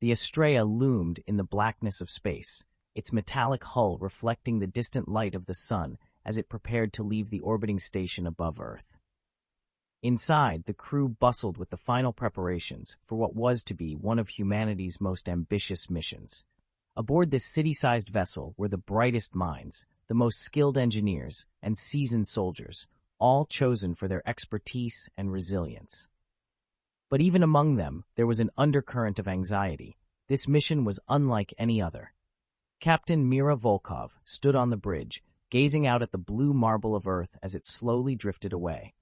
The Astraea loomed in the blackness of space, its metallic hull reflecting the distant light of the sun as it prepared to leave the orbiting station above Earth. Inside, the crew bustled with the final preparations for what was to be one of humanity's most ambitious missions. Aboard this city-sized vessel were the brightest minds, the most skilled engineers, and seasoned soldiers, all chosen for their expertise and resilience. But even among them, there was an undercurrent of anxiety. This mission was unlike any other. Captain Mira Volkov stood on the bridge, gazing out at the blue marble of Earth as it slowly drifted away.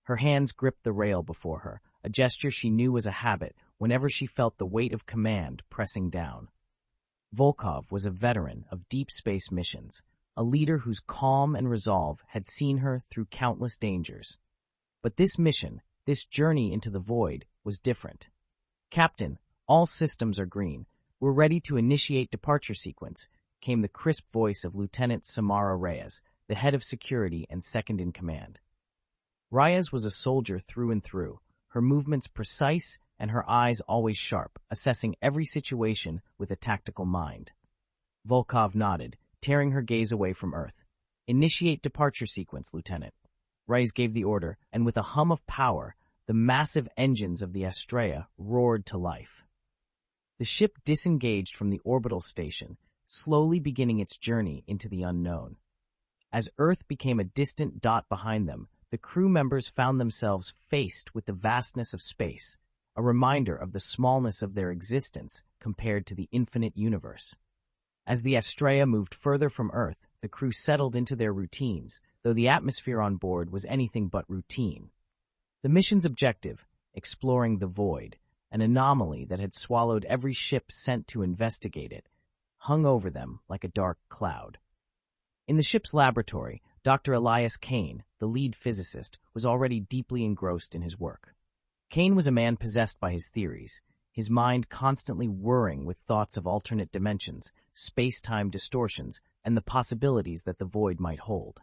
Her hands gripped the rail before her, a gesture she knew was a habit whenever she felt the weight of command pressing down. Volkov was a veteran of deep space missions, a leader whose calm and resolve had seen her through countless dangers. But this mission, this journey into the void, was different. "Captain, all systems are green. We're ready to initiate departure sequence," came the crisp voice of Lieutenant Samara Reyes, the head of security and second in command. Reyes was a soldier through and through, her movements precise and her eyes always sharp, assessing every situation with a tactical mind. Volkov nodded, tearing her gaze away from Earth. "Initiate departure sequence, Lieutenant." Reyes gave the order, and with a hum of power, the massive engines of the Astraea roared to life. The ship disengaged from the orbital station, slowly beginning its journey into the unknown. As Earth became a distant dot behind them, the crew members found themselves faced with the vastness of space, a reminder of the smallness of their existence compared to the infinite universe. As the Astraea moved further from Earth, the crew settled into their routines, though the atmosphere on board was anything but routine. The mission's objective, exploring the void, an anomaly that had swallowed every ship sent to investigate it, hung over them like a dark cloud. In the ship's laboratory, Dr. Elias Kane, the lead physicist, was already deeply engrossed in his work. Kane was a man possessed by his theories, his mind constantly whirring with thoughts of alternate dimensions, space-time distortions, and the possibilities that the void might hold.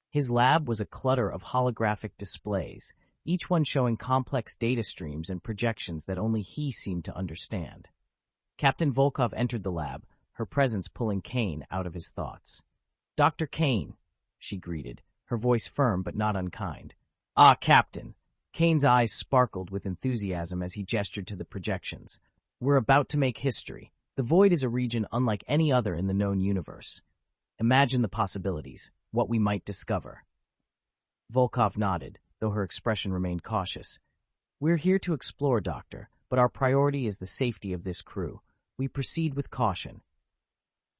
His lab was a clutter of holographic displays, each one showing complex data streams and projections that only he seemed to understand. Captain Volkov entered the lab, her presence pulling Kane out of his thoughts. "Dr. Kane," she greeted, her voice firm but not unkind. "Ah, Captain." Kane's eyes sparkled with enthusiasm as he gestured to the projections. "We're about to make history. The void is a region unlike any other in the known universe. Imagine the possibilities, what we might discover." Volkov nodded, though her expression remained cautious. "We're here to explore, Doctor, but our priority is the safety of this crew. We proceed with caution."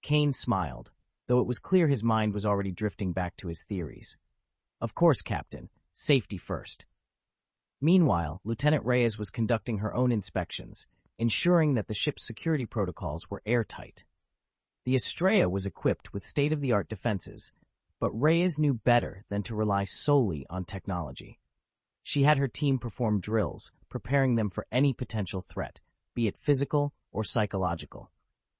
Kane smiled, though it was clear his mind was already drifting back to his theories. "Of course, Captain. Safety first." Meanwhile, Lieutenant Reyes was conducting her own inspections, ensuring that the ship's security protocols were airtight. The Astraea was equipped with state-of-the-art defenses, but Reyes knew better than to rely solely on technology. She had her team perform drills, preparing them for any potential threat, be it physical or psychological.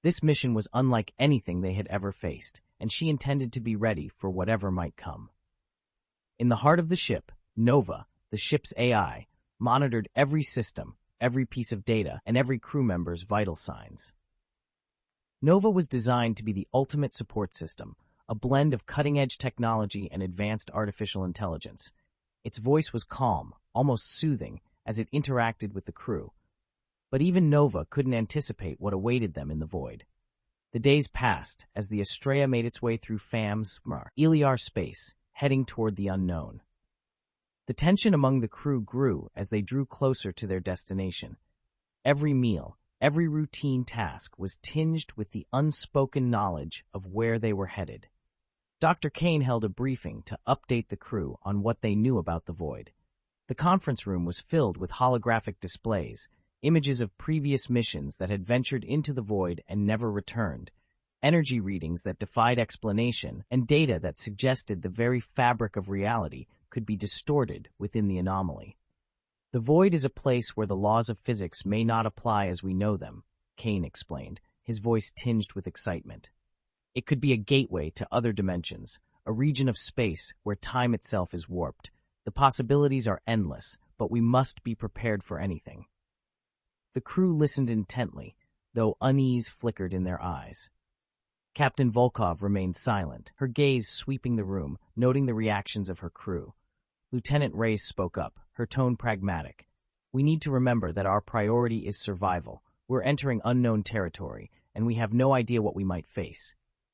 This mission was unlike anything they had ever faced, and she intended to be ready for whatever might come. In the heart of the ship, Nova, the ship's AI, monitored every system, every piece of data, and every crew member's vital signs. Nova was designed to be the ultimate support system, a blend of cutting-edge technology and advanced artificial intelligence. Its voice was calm, almost soothing, as it interacted with the crew. But even Nova couldn't anticipate what awaited them in the void. The days passed as the Astraea made its way through FAM's Eliar space, heading toward the unknown. The tension among the crew grew as they drew closer to their destination. Every meal, every routine task was tinged with the unspoken knowledge of where they were headed. Dr. Kane held a briefing to update the crew on what they knew about the void. The conference room was filled with holographic displays, images of previous missions that had ventured into the void and never returned, energy readings that defied explanation, and data that suggested the very fabric of reality could be distorted within the anomaly. "The void is a place where the laws of physics may not apply as we know them," Kane explained, his voice tinged with excitement. "It could be a gateway to other dimensions, a region of space where time itself is warped. The possibilities are endless, but we must be prepared for anything." The crew listened intently, though unease flickered in their eyes. Captain Volkov remained silent, her gaze sweeping the room, noting the reactions of her crew. Lieutenant Reyes spoke up, her tone pragmatic. "We need to remember that our priority is survival. We're entering unknown territory, and we have no idea what we might face."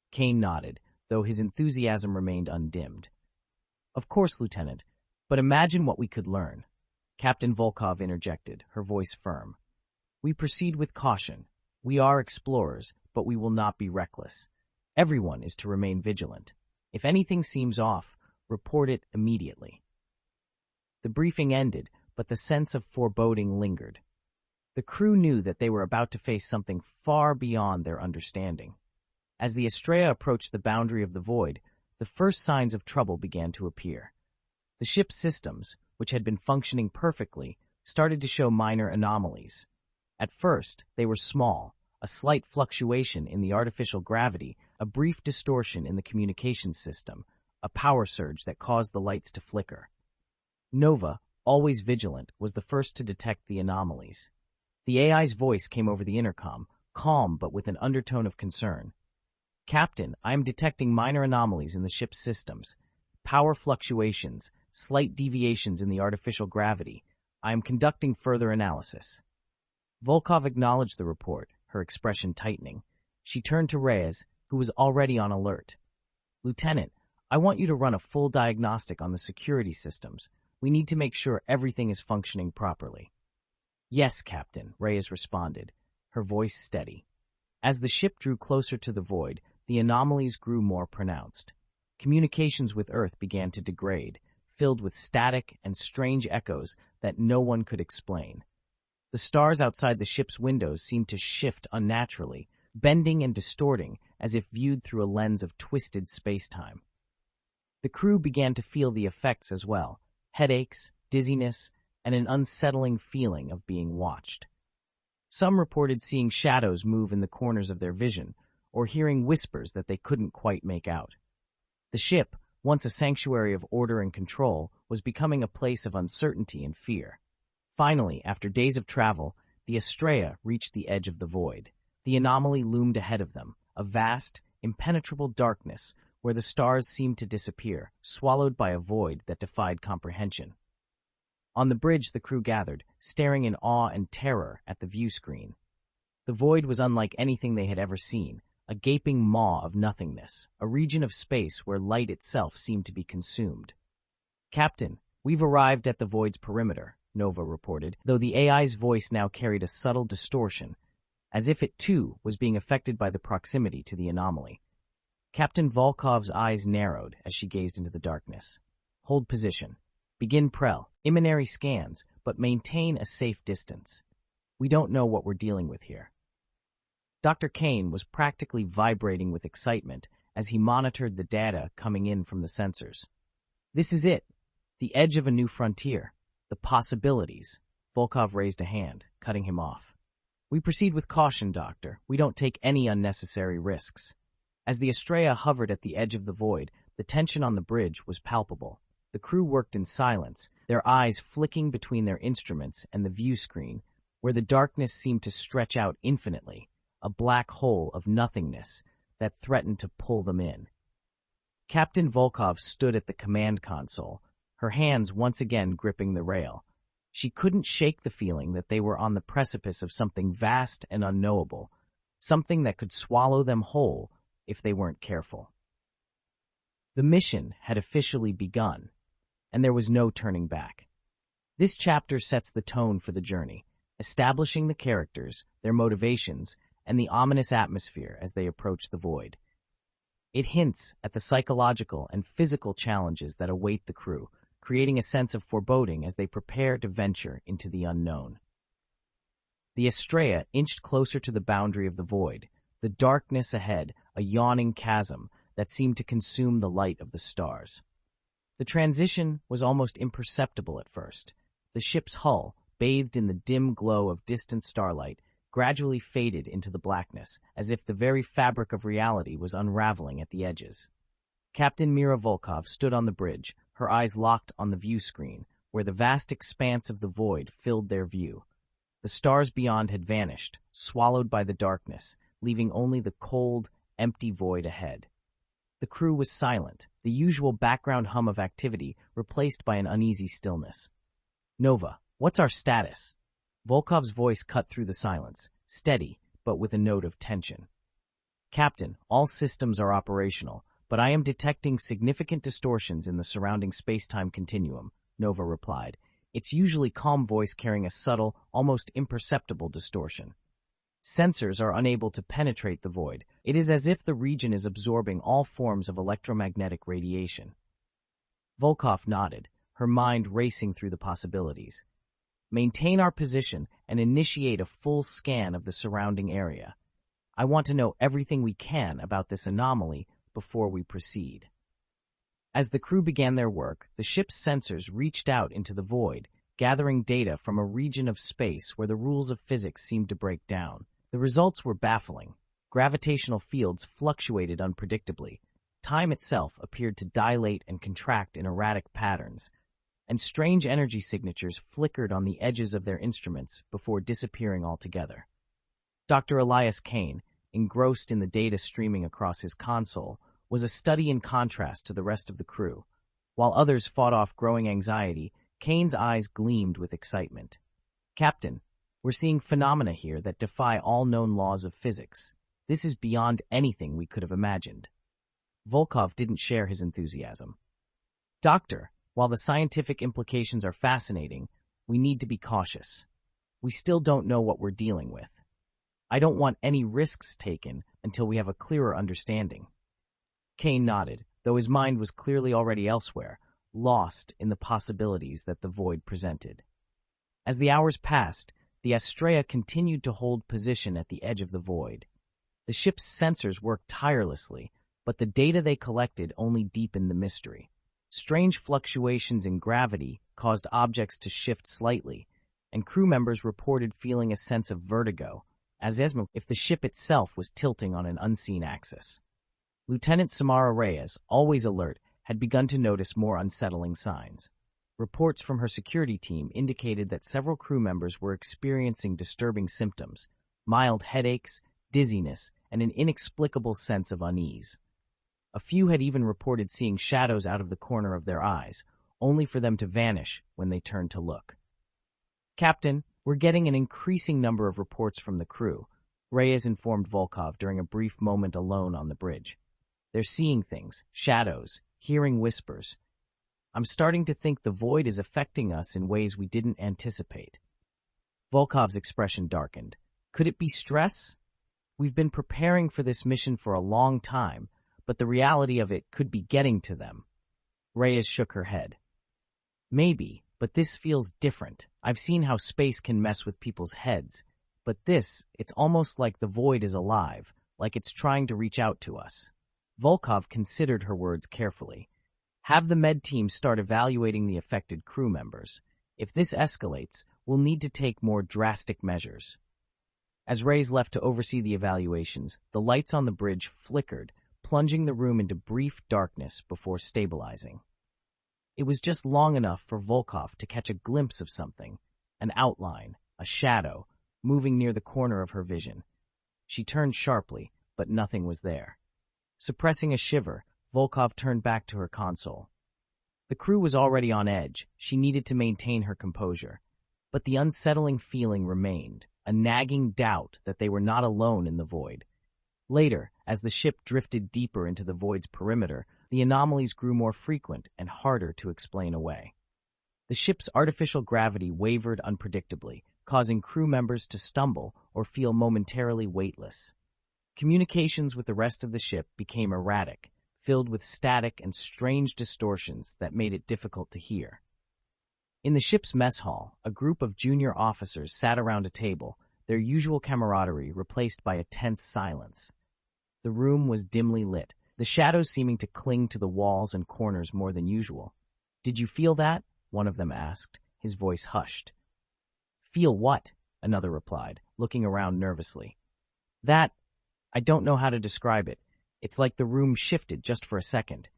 Kane nodded, though his enthusiasm remained undimmed. "Of course, Lieutenant, but imagine what we could learn." Captain Volkov interjected, her voice firm. "We proceed with caution. We are explorers, but we will not be reckless. Everyone is to remain vigilant. If anything seems off, report it immediately." The briefing ended, but the sense of foreboding lingered. The crew knew that they were about to face something far beyond their understanding. As the Astraea approached the boundary of the void, the first signs of trouble began to appear. The ship's systems, which had been functioning perfectly, started to show minor anomalies. At first, they were small, a slight fluctuation in the artificial gravity, a brief distortion in the communications system, a power surge that caused the lights to flicker. Nova, always vigilant, was the first to detect the anomalies. The AI's voice came over the intercom, calm but with an undertone of concern. "Captain, I am detecting minor anomalies in the ship's systems. Power fluctuations, slight deviations in the artificial gravity. I am conducting further analysis." Volkov acknowledged the report, her expression tightening. She turned to Reyes, who was already on alert. "Lieutenant, I want you to run a full diagnostic on the security systems. We need to make sure everything is functioning properly." "Yes, Captain," Reyes responded, her voice steady. As the ship drew closer to the void, the anomalies grew more pronounced. Communications with Earth began to degrade, filled with static and strange echoes that no one could explain. The stars outside the ship's windows seemed to shift unnaturally, bending and distorting as if viewed through a lens of twisted space-time. The crew began to feel the effects as well: headaches, dizziness, and an unsettling feeling of being watched. Some reported seeing shadows move in the corners of their vision, or hearing whispers that they couldn't quite make out. The ship, once a sanctuary of order and control, was becoming a place of uncertainty and fear. Finally, after days of travel, the Astraea reached the edge of the void. The anomaly loomed ahead of them, a vast, impenetrable darkness where the stars seemed to disappear, swallowed by a void that defied comprehension. On the bridge, the crew gathered, staring in awe and terror at the view screen. The void was unlike anything they had ever seen, a gaping maw of nothingness, a region of space where light itself seemed to be consumed. "Captain, we've arrived at the void's perimeter," Nova reported, though the AI's voice now carried a subtle distortion, as if it too was being affected by the proximity to the anomaly. Captain Volkov's eyes narrowed as she gazed into the darkness. "Hold position. Begin preliminary scans, but maintain a safe distance. We don't know what we're dealing with here." Dr. Kane was practically vibrating with excitement as he monitored the data coming in from the sensors. "This is it. The edge of a new frontier. The possibilities." Volkov raised a hand, cutting him off. "We proceed with caution, Doctor. We don't take any unnecessary risks." As the Astraea hovered at the edge of the void, the tension on the bridge was palpable. The crew worked in silence, their eyes flicking between their instruments and the view screen, where the darkness seemed to stretch out infinitely, a black hole of nothingness that threatened to pull them in. Captain Volkov stood at the command console, her hands once again gripping the rail. She couldn't shake the feeling that they were on the precipice of something vast and unknowable, something that could swallow them whole if they weren't careful. The mission had officially begun, and there was no turning back. This chapter sets the tone for the journey, establishing the characters, their motivations, and the ominous atmosphere as they approach the void. It hints at the psychological and physical challenges that await the crew, creating a sense of foreboding as they prepare to venture into the unknown. The Astraea inched closer to the boundary of the void, the darkness ahead, a yawning chasm that seemed to consume the light of the stars. The transition was almost imperceptible at first. The ship's hull, bathed in the dim glow of distant starlight, gradually faded into the blackness, as if the very fabric of reality was unraveling at the edges. Captain Mira Volkov stood on the bridge, her eyes locked on the view screen, where the vast expanse of the void filled their view. The stars beyond had vanished, swallowed by the darkness, leaving only the cold, empty void ahead. The crew was silent, the usual background hum of activity replaced by an uneasy stillness. "Nova, what's our status?" Volkov's voice cut through the silence, steady, but with a note of tension. "Captain, all systems are operational, but I am detecting significant distortions in the surrounding space-time continuum," Nova replied, its usually calm voice carrying a subtle, almost imperceptible distortion. "Sensors are unable to penetrate the void. It is as if the region is absorbing all forms of electromagnetic radiation." Volkov nodded, her mind racing through the possibilities. "Maintain our position and initiate a full scan of the surrounding area. I want to know everything we can about this anomaly before we proceed." As the crew began their work, the ship's sensors reached out into the void, gathering data from a region of space where the rules of physics seemed to break down. The results were baffling. Gravitational fields fluctuated unpredictably. Time itself appeared to dilate and contract in erratic patterns, and strange energy signatures flickered on the edges of their instruments before disappearing altogether. Dr. Elias Kane, engrossed in the data streaming across his console, was a study in contrast to the rest of the crew. While others fought off growing anxiety, Kane's eyes gleamed with excitement. "Captain, we're seeing phenomena here that defy all known laws of physics. This is beyond anything we could have imagined." Volkov didn't share his enthusiasm. "Doctor, while the scientific implications are fascinating, we need to be cautious. We still don't know what we're dealing with. I don't want any risks taken until we have a clearer understanding." Kane nodded, though his mind was clearly already elsewhere, lost in the possibilities that the void presented. As the hours passed, the Astraea continued to hold position at the edge of the void. The ship's sensors worked tirelessly, but the data they collected only deepened the mystery. Strange fluctuations in gravity caused objects to shift slightly, and crew members reported feeling a sense of vertigo, as if the ship itself was tilting on an unseen axis. Lieutenant Samara Reyes, always alert, had begun to notice more unsettling signs. Reports from her security team indicated that several crew members were experiencing disturbing symptoms, mild headaches, dizziness, and an inexplicable sense of unease. A few had even reported seeing shadows out of the corner of their eyes, only for them to vanish when they turned to look. "Captain, we're getting an increasing number of reports from the crew," Reyes informed Volkov during a brief moment alone on the bridge. "They're seeing things, shadows, hearing whispers. I'm starting to think the void is affecting us in ways we didn't anticipate." Volkov's expression darkened. "Could it be stress? We've been preparing for this mission for a long time, but the reality of it could be getting to them." Reyes shook her head. "Maybe, but this feels different. I've seen how space can mess with people's heads, but it's almost like the void is alive, like it's trying to reach out to us." Volkov considered her words carefully. "Have the med team start evaluating the affected crew members. If this escalates, we'll need to take more drastic measures." As Reyes left to oversee the evaluations, the lights on the bridge flickered, plunging the room into brief darkness before stabilizing. It was just long enough for Volkov to catch a glimpse of something, an outline, a shadow, moving near the corner of her vision. She turned sharply, but nothing was there. Suppressing a shiver, Volkov turned back to her console. The crew was already on edge. She needed to maintain her composure. But the unsettling feeling remained, a nagging doubt that they were not alone in the void. Later, as the ship drifted deeper into the void's perimeter, the anomalies grew more frequent and harder to explain away. The ship's artificial gravity wavered unpredictably, causing crew members to stumble or feel momentarily weightless. Communications with the rest of the ship became erratic, filled with static and strange distortions that made it difficult to hear. In the ship's mess hall, a group of junior officers sat around a table, their usual camaraderie replaced by a tense silence. The room was dimly lit, the shadows seeming to cling to the walls and corners more than usual. "Did you feel that?" one of them asked, his voice hushed. "Feel what?" another replied, looking around nervously. I don't know how to describe it. It's like the room shifted just for a second."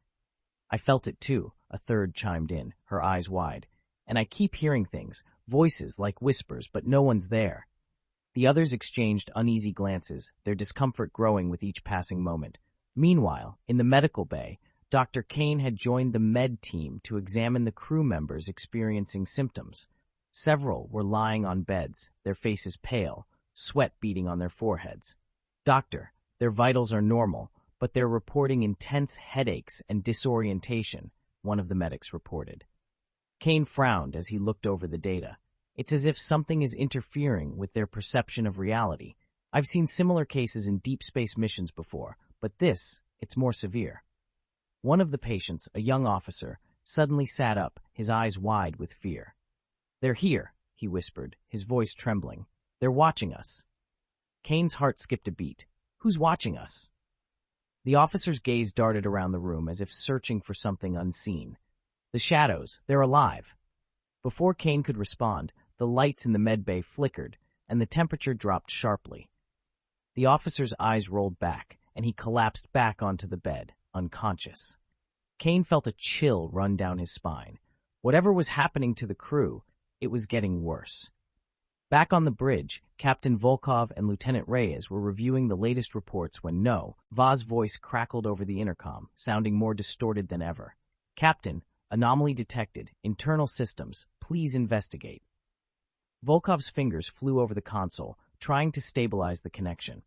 "I felt it too," a third chimed in, her eyes wide. "And I keep hearing things, Voices like whispers, but no one's there. The others exchanged uneasy glances, their discomfort growing with each passing moment. Meanwhile, in the medical bay, Dr. Kane had joined the med team to examine the crew members experiencing symptoms. Several were lying on beds, their faces pale, sweat beading on their foreheads. "Doctor, their vitals are normal, but they're reporting intense headaches and disorientation," one of the medics reported. Kane frowned as he looked over the data. It's as if something is interfering with their perception of reality. I've seen similar cases in deep space missions before, but it's more severe. One of the patients, a young officer, suddenly sat up, his eyes wide with fear. "They're here," he whispered, his voice trembling. "They're watching us." Kane's heart skipped a beat. "Who's watching us?" The officer's gaze darted around the room as if searching for something unseen. "The shadows, they're alive." Before Kane could respond, the lights in the medbay flickered, and the temperature dropped sharply. The officer's eyes rolled back, and he collapsed back onto the bed, unconscious. Kane felt a chill run down his spine. Whatever was happening to the crew, it was getting worse. Back on the bridge, Captain Volkov and Lieutenant Reyes were reviewing the latest reports when Va's voice crackled over the intercom, sounding more distorted than ever. "Captain, anomaly detected. Internal systems. Please investigate." Volkov's fingers flew over the console, trying to stabilize the connection.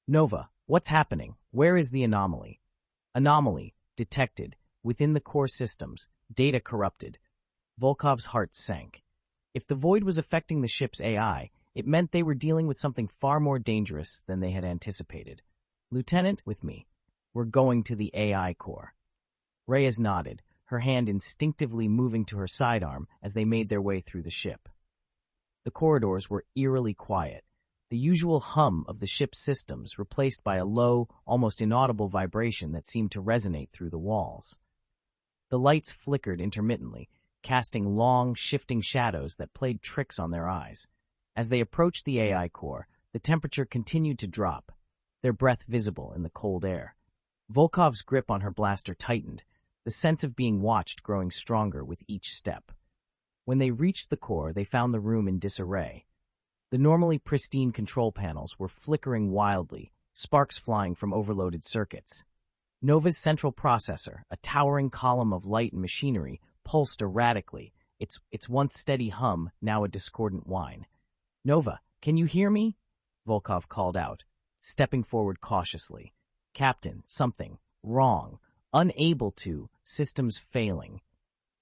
"Nova, what's happening? Where is the anomaly?" "Anomaly detected. Within the core systems. Data corrupted." Volkov's heart sank. If the void was affecting the ship's AI, it meant they were dealing with something far more dangerous than they had anticipated. "Lieutenant, with me. We're going to the AI core." Reyes nodded, her hand instinctively moving to her sidearm as they made their way through the ship. The corridors were eerily quiet, the usual hum of the ship's systems replaced by a low, almost inaudible vibration that seemed to resonate through the walls. The lights flickered intermittently, casting long, shifting shadows that played tricks on their eyes. As they approached the AI core, the temperature continued to drop, their breath visible in the cold air. Volkov's grip on her blaster tightened, the sense of being watched growing stronger with each step. When they reached the core, they found the room in disarray. The normally pristine control panels were flickering wildly, sparks flying from overloaded circuits. Nova's central processor, a towering column of light and machinery, pulsed erratically, its once steady hum now a discordant whine. "Nova, can you hear me?" Volkov called out, stepping forward cautiously. "Captain, something wrong. Unable to. Systems failing."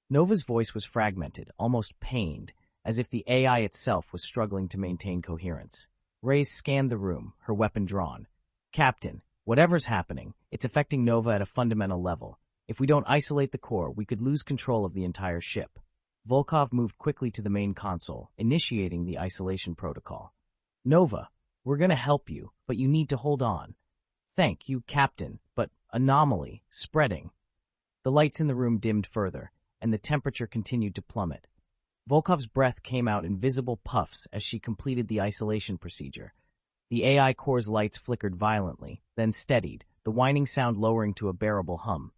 Nova's voice was fragmented, almost pained, as if the AI itself was struggling to maintain coherence. Reyes scanned the room, her weapon drawn. "Captain, whatever's happening, it's affecting Nova at a fundamental level. If we don't isolate the core, we could lose control of the entire ship." Volkov moved quickly to the main console, initiating the isolation protocol. "Nova, we're going to help you, but you need to hold on." "Thank you, Captain, but anomaly, spreading." The lights in the room dimmed further, and the temperature continued to plummet. Volkov's breath came out in visible puffs as she completed the isolation procedure. The AI core's lights flickered violently, then steadied, the whining sound lowering to a bearable hum.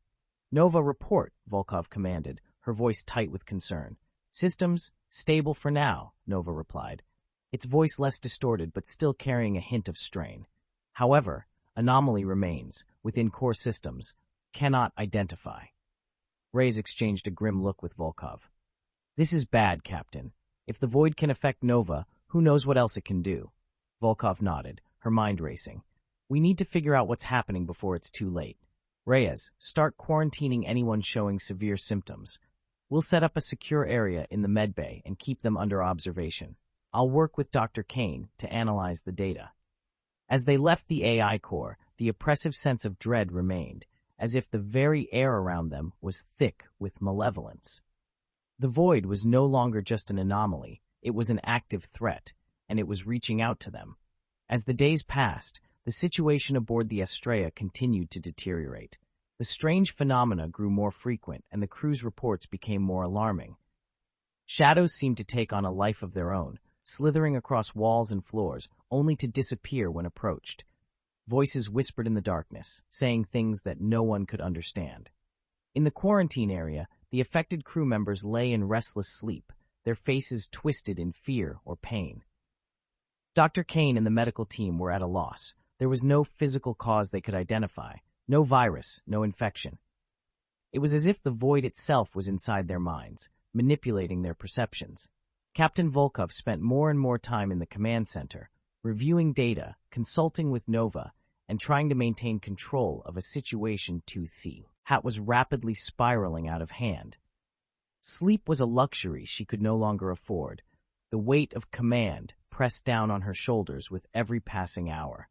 "Nova, report," Volkov commanded, her voice tight with concern. "Systems, stable for now," Nova replied, its voice less distorted but still carrying a hint of strain. "However, anomaly remains, within core systems, cannot identify." Reyes exchanged a grim look with Volkov. "This is bad, Captain. If the void can affect Nova, who knows what else it can do?" Volkov nodded, her mind racing. "We need to figure out what's happening before it's too late. Reyes, start quarantining anyone showing severe symptoms. We'll set up a secure area in the medbay and keep them under observation. I'll work with Dr. Kane to analyze the data." As they left the AI core, the oppressive sense of dread remained, as if the very air around them was thick with malevolence. The void was no longer just an anomaly, it was an active threat, and it was reaching out to them. As the days passed, the situation aboard the Astraea continued to deteriorate. The strange phenomena grew more frequent, and the crew's reports became more alarming. Shadows seemed to take on a life of their own, slithering across walls and floors, only to disappear when approached. Voices whispered in the darkness, saying things that no one could understand. In the quarantine area, the affected crew members lay in restless sleep, their faces twisted in fear or pain. Dr. Kane and the medical team were at a loss. There was no physical cause they could identify, no virus, no infection. It was as if the void itself was inside their minds, manipulating their perceptions. Captain Volkov spent more and more time in the command center, reviewing data, consulting with Nova, and trying to maintain control of a situation that was rapidly spiraling out of hand. Sleep was a luxury she could no longer afford. The weight of command pressed down on her shoulders with every passing hour.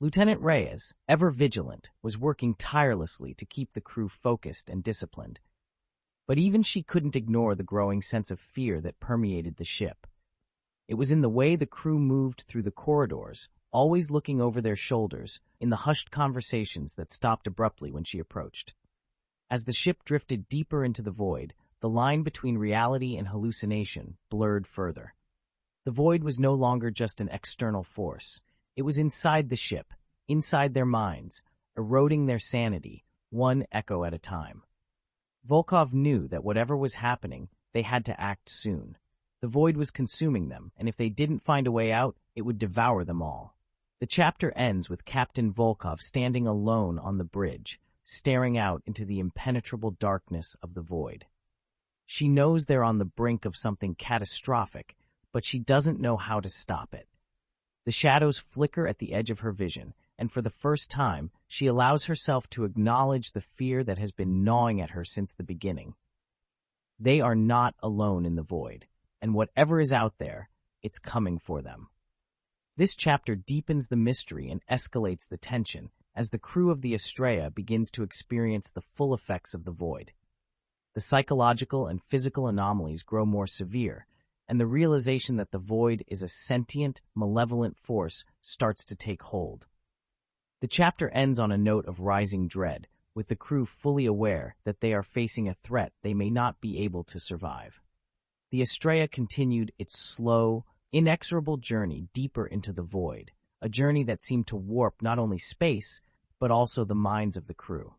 Lieutenant Reyes, ever vigilant, was working tirelessly to keep the crew focused and disciplined. But even she couldn't ignore the growing sense of fear that permeated the ship. It was in the way the crew moved through the corridors, always looking over their shoulders, in the hushed conversations that stopped abruptly when she approached. As the ship drifted deeper into the void, the line between reality and hallucination blurred further. The void was no longer just an external force. It was inside the ship, inside their minds, eroding their sanity, one echo at a time. Volkov knew that whatever was happening, they had to act soon. The void was consuming them, and if they didn't find a way out, it would devour them all. The chapter ends with Captain Volkov standing alone on the bridge, staring out into the impenetrable darkness of the void. She knows they're on the brink of something catastrophic, but she doesn't know how to stop it. The shadows flicker at the edge of her vision, and for the first time, she allows herself to acknowledge the fear that has been gnawing at her since the beginning. They are not alone in the void, and whatever is out there, it's coming for them. This chapter deepens the mystery and escalates the tension as the crew of the Astraea begins to experience the full effects of the void. The psychological and physical anomalies grow more severe, and the realization that the void is a sentient, malevolent force starts to take hold. The chapter ends on a note of rising dread, with the crew fully aware that they are facing a threat they may not be able to survive. The Astraea continued its slow, inexorable journey deeper into the void, a journey that seemed to warp not only space, but also the minds of the crew.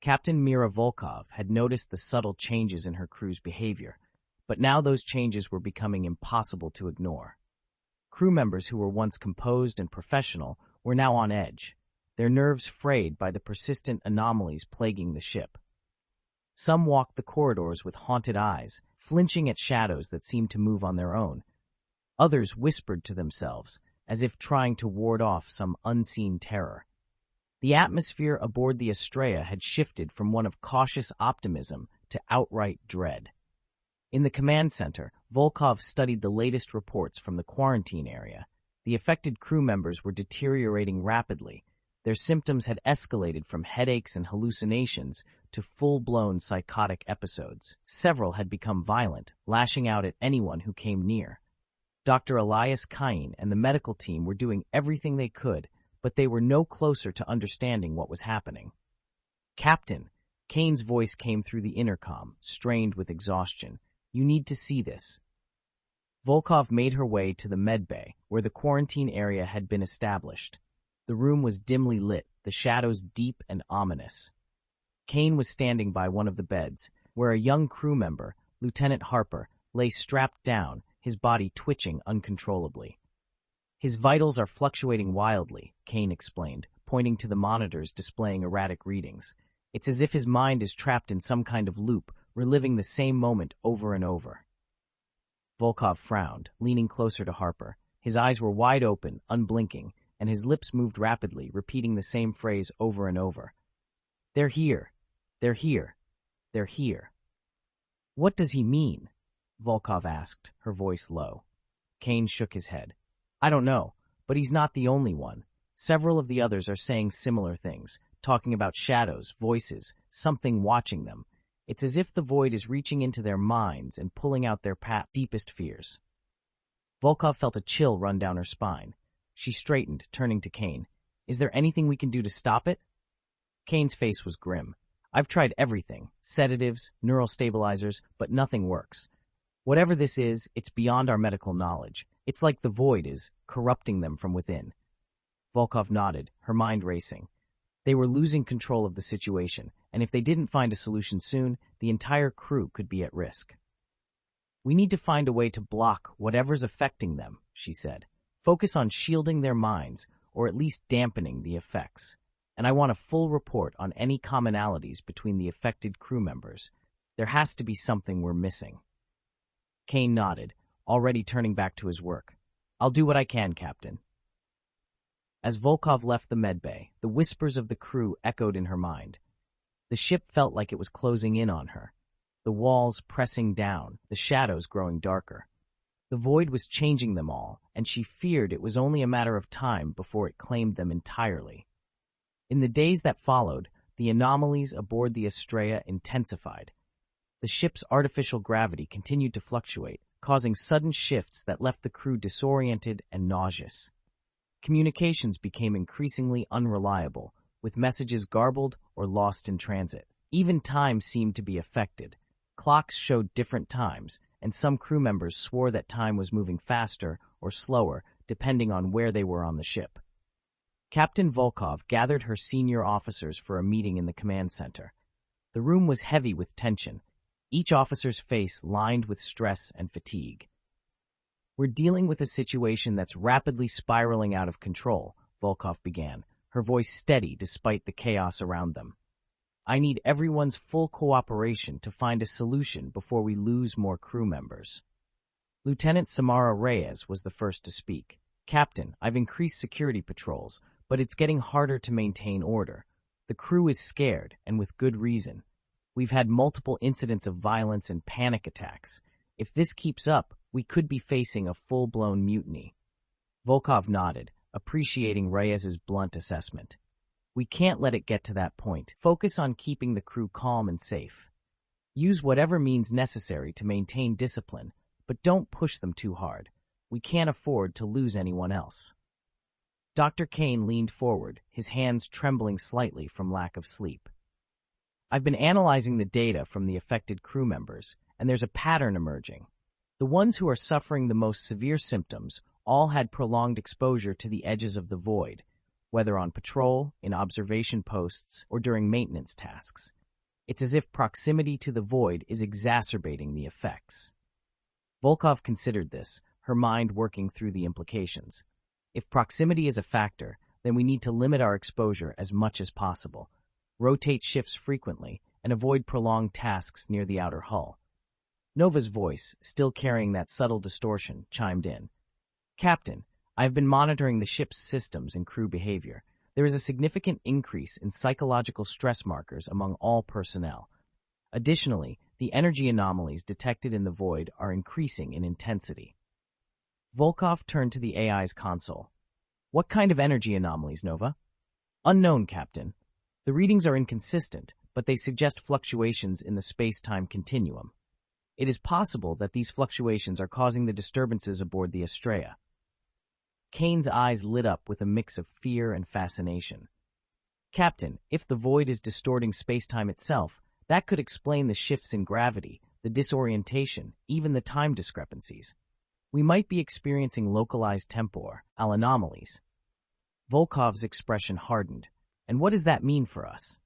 Captain Mira Volkov had noticed the subtle changes in her crew's behavior, but now those changes were becoming impossible to ignore. Crew members who were once composed and professional were now on edge, their nerves frayed by the persistent anomalies plaguing the ship. Some walked the corridors with haunted eyes, flinching at shadows that seemed to move on their own. Others whispered to themselves, as if trying to ward off some unseen terror. The atmosphere aboard the Astraea had shifted from one of cautious optimism to outright dread. In the command center, Volkov studied the latest reports from the quarantine area. The affected crew members were deteriorating rapidly. Their symptoms had escalated from headaches and hallucinations to full-blown psychotic episodes. Several had become violent, lashing out at anyone who came near. Dr. Elias Cain and the medical team were doing everything they could, but they were no closer to understanding what was happening. "Captain," Cain's voice came through the intercom, strained with exhaustion. "You need to see this." Volkov made her way to the medbay, where the quarantine area had been established. The room was dimly lit, the shadows deep and ominous. Cain was standing by one of the beds, where a young crew member, Lieutenant Harper, lay strapped down, his body twitching uncontrollably. "His vitals are fluctuating wildly," Cain explained, pointing to the monitors displaying erratic readings. "It's as if his mind is trapped in some kind of loop, reliving the same moment over and over." Volkov frowned, leaning closer to Harper. His eyes were wide open, unblinking, and his lips moved rapidly, repeating the same phrase over and over. "They're here. They're here. They're here." "What does he mean?" Volkov asked, her voice low. Cain shook his head. "I don't know, but he's not the only one. Several of the others are saying similar things, talking about shadows, voices, something watching them. It's as if the void is reaching into their minds and pulling out their deepest fears." Volkov felt a chill run down her spine. She straightened, turning to Cain. "Is there anything we can do to stop it?" Cain's face was grim. "I've tried everything, sedatives, neural stabilizers, but nothing works. Whatever this is, it's beyond our medical knowledge. It's like the void is corrupting them from within." Volkov nodded, her mind racing. They were losing control of the situation, and if they didn't find a solution soon, the entire crew could be at risk. We need to find a way to block whatever's affecting them, she said. Focus on shielding their minds, or at least dampening the effects. And I want a full report on any commonalities between the affected crew members. There has to be something we're missing. Kane nodded, already turning back to his work. I'll do what I can, Captain. As Volkov left the medbay, the whispers of the crew echoed in her mind. The ship felt like it was closing in on her. The walls pressing down, the shadows growing darker. The void was changing them all, and she feared it was only a matter of time before it claimed them entirely. In the days that followed, the anomalies aboard the Astraea intensified. The ship's artificial gravity continued to fluctuate, causing sudden shifts that left the crew disoriented and nauseous. Communications became increasingly unreliable, with messages garbled or lost in transit. Even time seemed to be affected. Clocks showed different times, and some crew members swore that time was moving faster or slower, depending on where they were on the ship. Captain Volkov gathered her senior officers for a meeting in the command center. The room was heavy with tension, each officer's face lined with stress and fatigue. We're dealing with a situation that's rapidly spiraling out of control, Volkov began, her voice steady despite the chaos around them. I need everyone's full cooperation to find a solution before we lose more crew members. Lieutenant Samara Reyes was the first to speak. Captain, I've increased security patrols, but it's getting harder to maintain order. The crew is scared, and with good reason. We've had multiple incidents of violence and panic attacks. If this keeps up, we could be facing a full-blown mutiny. Volkov nodded, appreciating Reyes's blunt assessment. We can't let it get to that point. Focus on keeping the crew calm and safe. Use whatever means necessary to maintain discipline, but don't push them too hard. We can't afford to lose anyone else. Dr. Kane leaned forward, his hands trembling slightly from lack of sleep. I've been analyzing the data from the affected crew members, and there's a pattern emerging. The ones who are suffering the most severe symptoms all had prolonged exposure to the edges of the void, whether on patrol, in observation posts, or during maintenance tasks. It's as if proximity to the void is exacerbating the effects. Volkov considered this, her mind working through the implications. If proximity is a factor, then we need to limit our exposure as much as possible, rotate shifts frequently, and avoid prolonged tasks near the outer hull. Nova's voice, still carrying that subtle distortion, chimed in. Captain, I have been monitoring the ship's systems and crew behavior. There is a significant increase in psychological stress markers among all personnel. Additionally, the energy anomalies detected in the void are increasing in intensity. Volkov turned to the AI's console. What kind of energy anomalies, Nova? Unknown, Captain. The readings are inconsistent, but they suggest fluctuations in the space-time continuum. It is possible that these fluctuations are causing the disturbances aboard the Astraea. Kane's eyes lit up with a mix of fear and fascination. Captain, if the void is distorting space-time itself, that could explain the shifts in gravity, the disorientation, even the time discrepancies. We might be experiencing localized temporal anomalies. Volkov's expression hardened. And what does that mean for us?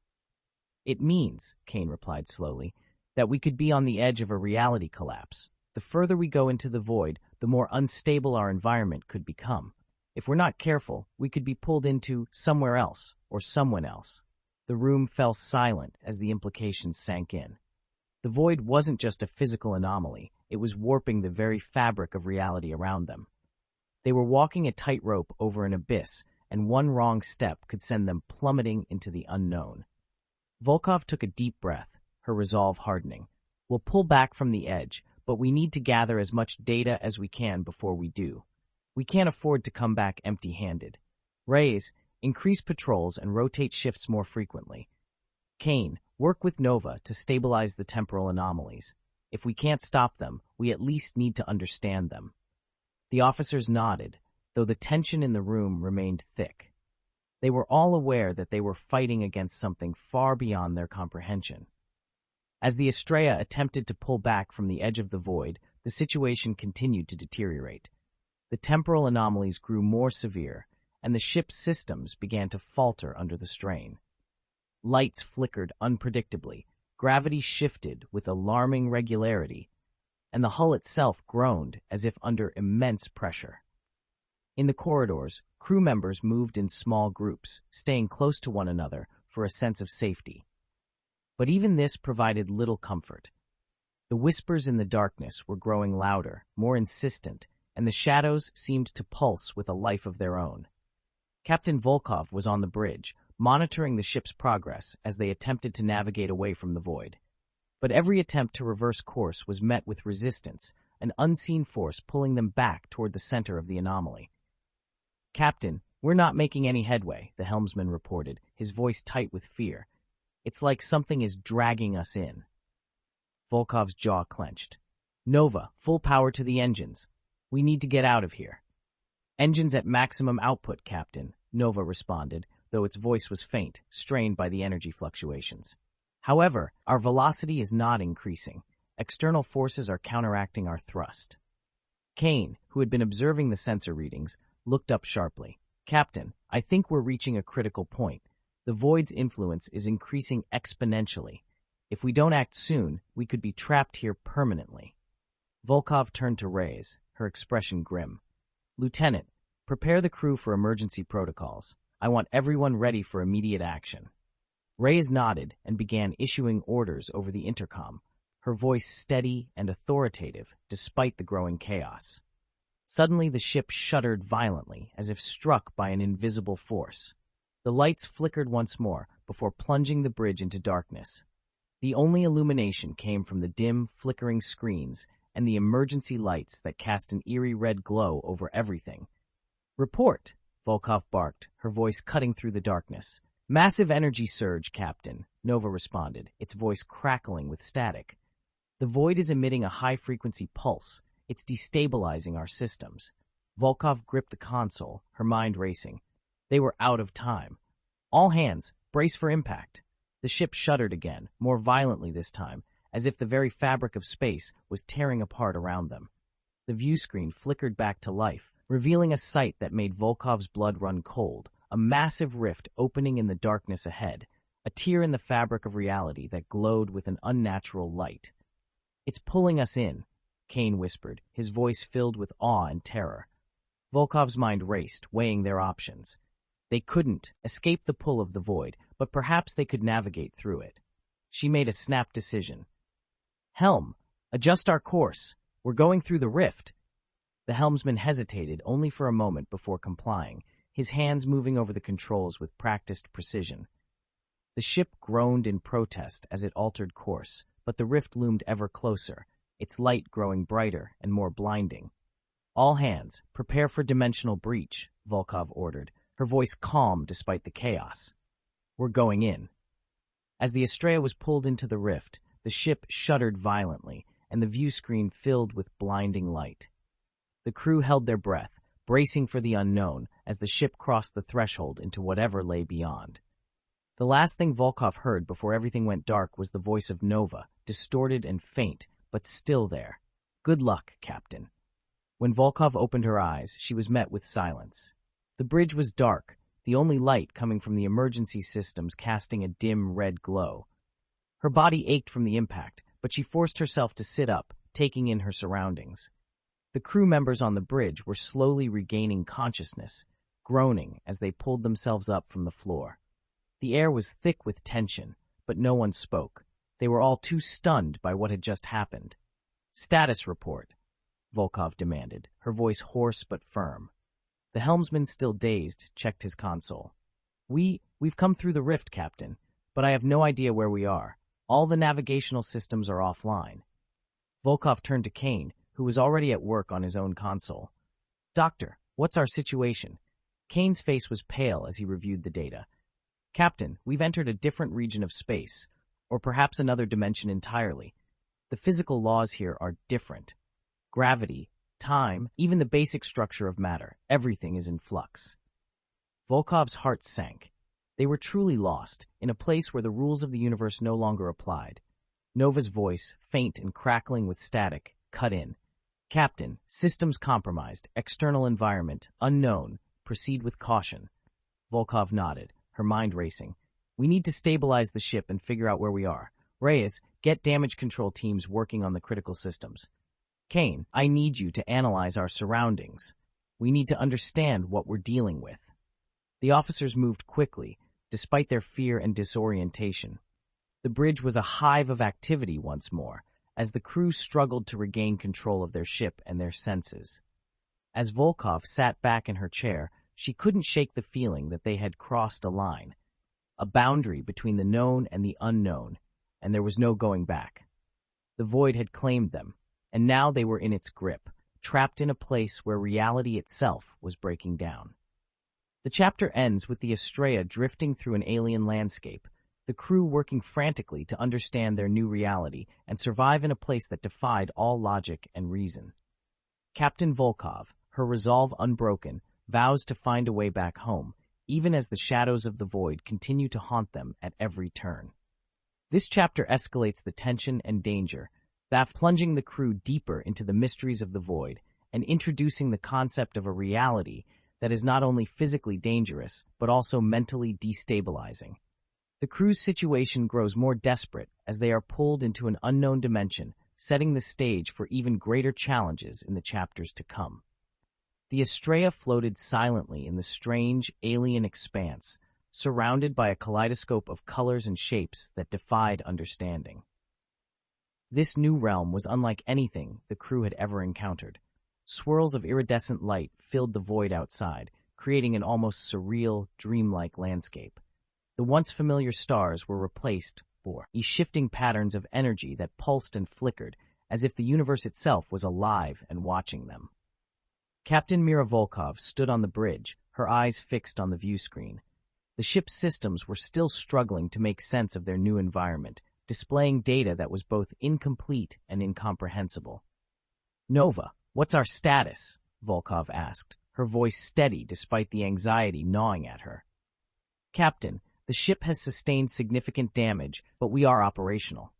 It means, Kane replied slowly, that we could be on the edge of a reality collapse. The further we go into the void, the more unstable our environment could become. If we're not careful, we could be pulled into somewhere else or someone else. The room fell silent as the implications sank in. The void wasn't just a physical anomaly, it was warping the very fabric of reality around them. They were walking a tightrope over an abyss, and one wrong step could send them plummeting into the unknown. Volkov took a deep breath, her resolve hardening. We'll pull back from the edge, but we need to gather as much data as we can before we do. We can't afford to come back empty-handed. Reyes, increase patrols and rotate shifts more frequently. Kane, work with Nova to stabilize the temporal anomalies. If we can't stop them, we at least need to understand them. The officers nodded, though the tension in the room remained thick. They were all aware that they were fighting against something far beyond their comprehension. As the Astraea attempted to pull back from the edge of the void, the situation continued to deteriorate. The temporal anomalies grew more severe, and the ship's systems began to falter under the strain. Lights flickered unpredictably, gravity shifted with alarming regularity, and the hull itself groaned as if under immense pressure. In the corridors, crew members moved in small groups, staying close to one another for a sense of safety. But even this provided little comfort. The whispers in the darkness were growing louder, more insistent, and the shadows seemed to pulse with a life of their own. Captain Volkov was on the bridge, monitoring the ship's progress as they attempted to navigate away from the void. But every attempt to reverse course was met with resistance, an unseen force pulling them back toward the center of the anomaly. "Captain, we're not making any headway," the helmsman reported, his voice tight with fear. "It's like something is dragging us in." Volkov's jaw clenched. "Nova, full power to the engines. We need to get out of here." "Engines at maximum output, Captain," Nova responded, though its voice was faint, strained by the energy fluctuations. "However, our velocity is not increasing. External forces are counteracting our thrust." Kane, who had been observing the sensor readings, looked up sharply. "Captain, I think we're reaching a critical point. The void's influence is increasing exponentially. If we don't act soon, we could be trapped here permanently." Volkov turned to Reyes, her expression grim. "Lieutenant, prepare the crew for emergency protocols. I want everyone ready for immediate action." Reyes nodded and began issuing orders over the intercom, her voice steady and authoritative despite the growing chaos. Suddenly the ship shuddered violently, as if struck by an invisible force. The lights flickered once more before plunging the bridge into darkness. The only illumination came from the dim, flickering screens and the emergency lights that cast an eerie red glow over everything. "Report," Volkov barked, her voice cutting through the darkness. "Massive energy surge, Captain," Nova responded, its voice crackling with static. "The void is emitting a high-frequency pulse. It's destabilizing our systems." Volkov gripped the console, her mind racing. They were out of time. "All hands, brace for impact." The ship shuddered again, more violently this time, as if the very fabric of space was tearing apart around them. The view screen flickered back to life, revealing a sight that made Volkov's blood run cold, a massive rift opening in the darkness ahead, a tear in the fabric of reality that glowed with an unnatural light. "It's pulling us in," Kane whispered, his voice filled with awe and terror. Volkov's mind raced, weighing their options. They couldn't escape the pull of the void, but perhaps they could navigate through it. She made a snap decision. "Helm, adjust our course. We're going through the rift." The helmsman hesitated only for a moment before complying, his hands moving over the controls with practiced precision. The ship groaned in protest as it altered course, but the rift loomed ever closer, its light growing brighter and more blinding. "All hands, prepare for dimensional breach," Volkov ordered, her voice calm despite the chaos. "We're going in." As the Astraea was pulled into the rift, the ship shuddered violently, and the view screen filled with blinding light. The crew held their breath, bracing for the unknown as the ship crossed the threshold into whatever lay beyond. The last thing Volkov heard before everything went dark was the voice of Nova, distorted and faint, but still there. "Good luck, Captain." When Volkov opened her eyes, she was met with silence. The bridge was dark, the only light coming from the emergency systems casting a dim red glow. Her body ached from the impact, but she forced herself to sit up, taking in her surroundings. The crew members on the bridge were slowly regaining consciousness, groaning as they pulled themselves up from the floor. The air was thick with tension, but no one spoke. They were all too stunned by what had just happened. "Status report," Volkov demanded, her voice hoarse but firm. The helmsman, still dazed, checked his console. We've come through the rift, Captain, but I have no idea where we are. All the navigational systems are offline." Volkov turned to Kane, who was already at work on his own console. "Doctor, what's our situation?" Kane's face was pale as he reviewed the data. "Captain, we've entered a different region of space, or perhaps another dimension entirely. The physical laws here are different. Gravity, time, even the basic structure of matter, everything is in flux." Volkov's heart sank. They were truly lost, in a place where the rules of the universe no longer applied. Nova's voice, faint and crackling with static, cut in. "Captain, systems compromised, external environment, unknown, proceed with caution." Volkov nodded, her mind racing. "We need to stabilize the ship and figure out where we are. Reyes, get damage control teams working on the critical systems." Kane, I need you to analyze our surroundings. We need to understand what we're dealing with. The officers moved quickly, despite their fear and disorientation. The bridge was a hive of activity once more, as the crew struggled to regain control of their ship and their senses. As Volkov sat back in her chair, she couldn't shake the feeling that they had crossed a line, a boundary between the known and the unknown, and there was no going back. The void had claimed them, and now they were in its grip, trapped in a place where reality itself was breaking down. The chapter ends with the Astraea drifting through an alien landscape, the crew working frantically to understand their new reality and survive in a place that defied all logic and reason. Captain Volkov, her resolve unbroken, vows to find a way back home, even as the shadows of the void continue to haunt them at every turn. This chapter escalates the tension and danger, plunging the crew deeper into the mysteries of the void and introducing the concept of a reality that is not only physically dangerous, but also mentally destabilizing. The crew's situation grows more desperate as they are pulled into an unknown dimension, setting the stage for even greater challenges in the chapters to come. The Astraea floated silently in the strange, alien expanse, surrounded by a kaleidoscope of colors and shapes that defied understanding. This new realm was unlike anything the crew had ever encountered. Swirls of iridescent light filled the void outside, creating an almost surreal, dreamlike landscape. The once familiar stars were replaced by shifting patterns of energy that pulsed and flickered, as if the universe itself was alive and watching them. Captain Mira Volkov stood on the bridge, her eyes fixed on the view screen. The ship's systems were still struggling to make sense of their new environment, displaying data that was both incomplete and incomprehensible. "Nova, what's our status?" Volkov asked, her voice steady despite the anxiety gnawing at her. "Captain, the ship has sustained significant damage, but we are operational.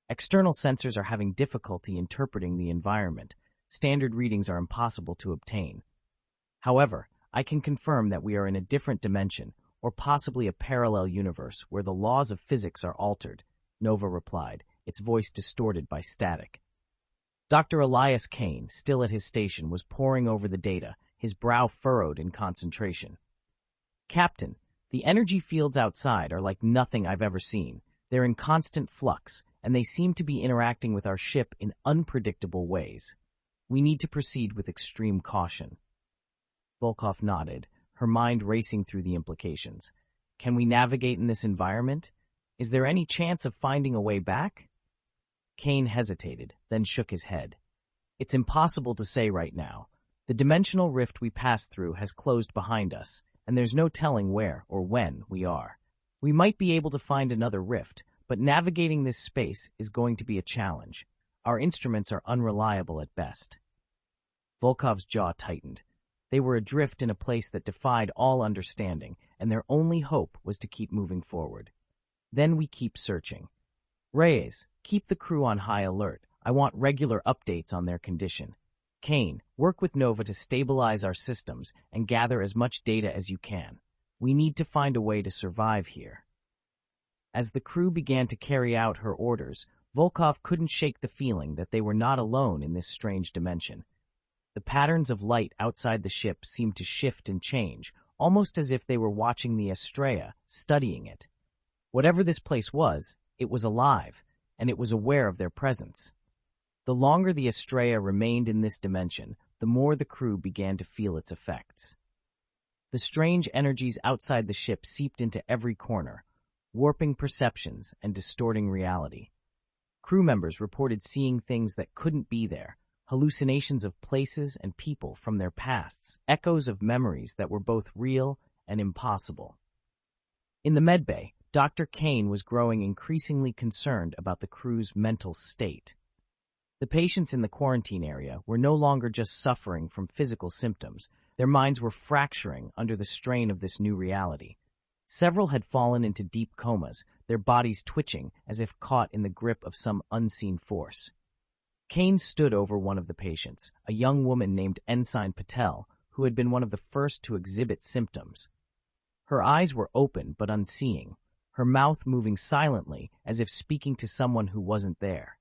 External sensors are having difficulty interpreting the environment. Standard readings are impossible to obtain. However, I can confirm that we are in a different dimension, or possibly a parallel universe where the laws of physics are altered," Nova replied, its voice distorted by static. Dr. Elias Kane, still at his station, was poring over the data, his brow furrowed in concentration. "Captain, the energy fields outside are like nothing I've ever seen. They're in constant flux, and they seem to be interacting with our ship in unpredictable ways. We need to proceed with extreme caution." Volkov nodded, her mind racing through the implications. "Can we navigate in this environment? Is there any chance of finding a way back?" Kane hesitated, then shook his head. "It's impossible to say right now. The dimensional rift we passed through has closed behind us, and there's no telling where or when we are. We might be able to find another rift, but navigating this space is going to be a challenge. Our instruments are unreliable at best." Volkov's jaw tightened. They were adrift in a place that defied all understanding, and their only hope was to keep moving forward. "Then we keep searching. Reyes, keep the crew on high alert. I want regular updates on their condition. Kane, work with Nova to stabilize our systems and gather as much data as you can. We need to find a way to survive here." As the crew began to carry out her orders, Volkov couldn't shake the feeling that they were not alone in this strange dimension. The patterns of light outside the ship seemed to shift and change, almost as if they were watching the Astraea, studying it. Whatever this place was, it was alive, and it was aware of their presence. The longer the Astraea remained in this dimension, the more the crew began to feel its effects. The strange energies outside the ship seeped into every corner, warping perceptions and distorting reality. Crew members reported seeing things that couldn't be there, hallucinations of places and people from their pasts, echoes of memories that were both real and impossible. In the medbay, Dr. Kane was growing increasingly concerned about the crew's mental state. The patients in the quarantine area were no longer just suffering from physical symptoms. Their minds were fracturing under the strain of this new reality. Several had fallen into deep comas, their bodies twitching as if caught in the grip of some unseen force. Kane stood over one of the patients, a young woman named Ensign Patel, who had been one of the first to exhibit symptoms. Her eyes were open but unseeing, her mouth moving silently as if speaking to someone who wasn't there.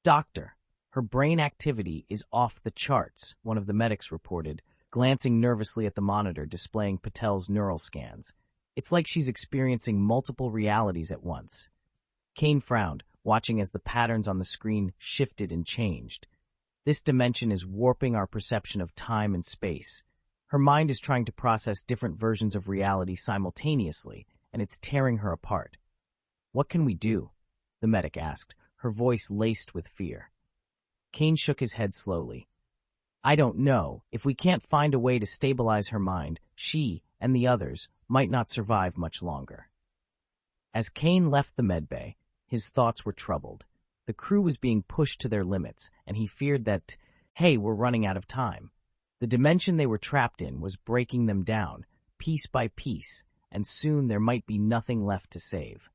"Doctor, Her brain activity is off the charts, one of the medics reported, glancing nervously at the monitor displaying Patel's neural scans. It's like she's experiencing multiple realities at once. Kane frowned, watching as the patterns on the screen shifted and changed. This dimension is warping our perception of time and space. Her mind is trying to process different versions of reality simultaneously, and it's tearing her apart. "What can we do?" the medic asked, her voice laced with fear. Kane shook his head slowly. "I don't know. If we can't find a way to stabilize her mind, she and the others might not survive much longer." As Kane left the medbay, his thoughts were troubled. The crew was being pushed to their limits, and he feared that, hey, we're running out of time. The dimension they were trapped in was breaking them down, piece by piece, and soon there might be nothing left to save.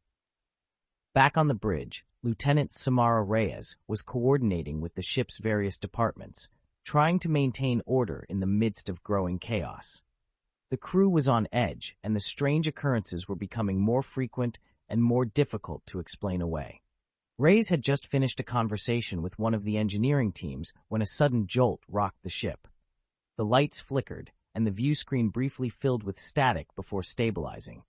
Back on the bridge, Lieutenant Samara Reyes was coordinating with the ship's various departments, trying to maintain order in the midst of growing chaos. The crew was on edge, and the strange occurrences were becoming more frequent and more difficult to explain away. Reyes had just finished a conversation with one of the engineering teams when a sudden jolt rocked the ship. The lights flickered, and the view screen briefly filled with static before stabilizing.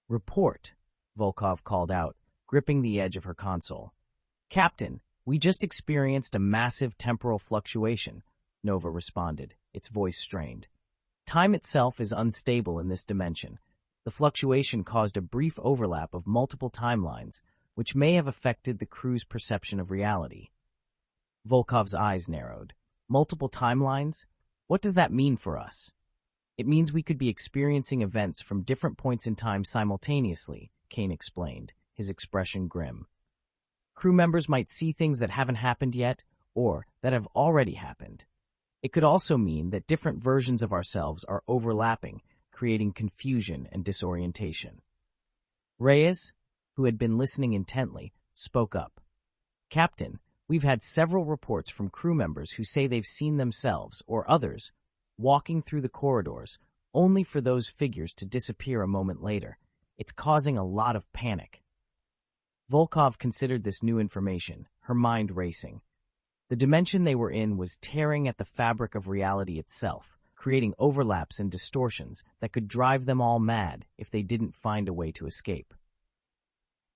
"Report," Volkov called out, gripping the edge of her console. "Captain, we just experienced a massive temporal fluctuation," Nova responded, its voice strained. "Time itself is unstable in this dimension. The fluctuation caused a brief overlap of multiple timelines, which may have affected the crew's perception of reality." Volkov's eyes narrowed. "Multiple timelines? What does that mean for us?" "It means we could be experiencing events from different points in time simultaneously," Kane explained, his expression grim. "Crew members might see things that haven't happened yet, or that have already happened. It could also mean that different versions of ourselves are overlapping, creating confusion and disorientation." Reyes, who had been listening intently, spoke up. "Captain, we've had several reports from crew members who say they've seen themselves, or others, walking through the corridors, only for those figures to disappear a moment later. It's causing a lot of panic." Volkov considered this new information, her mind racing. The dimension they were in was tearing at the fabric of reality itself, creating overlaps and distortions that could drive them all mad if they didn't find a way to escape.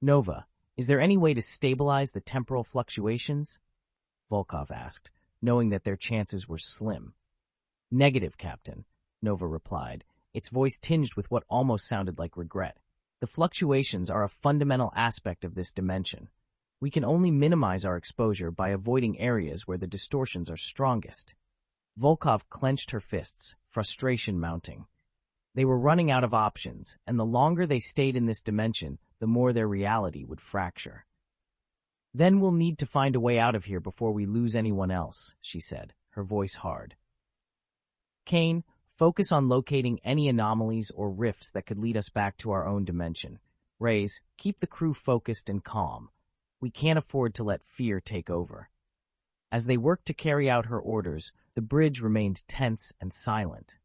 "Nova, is there any way to stabilize the temporal fluctuations?" Volkov asked, knowing that their chances were slim. "Negative, Captain," Nova replied, its voice tinged with what almost sounded like regret. "The fluctuations are a fundamental aspect of this dimension. We can only minimize our exposure by avoiding areas where the distortions are strongest." Volkov clenched her fists, frustration mounting. They were running out of options, and the longer they stayed in this dimension, the more their reality would fracture. "Then we'll need to find a way out of here before we lose anyone else," she said, her voice hard. "Kane, focus on locating any anomalies or rifts that could lead us back to our own dimension. Reyes, keep the crew focused and calm. We can't afford to let fear take over." As they worked to carry out her orders, the bridge remained tense and silent.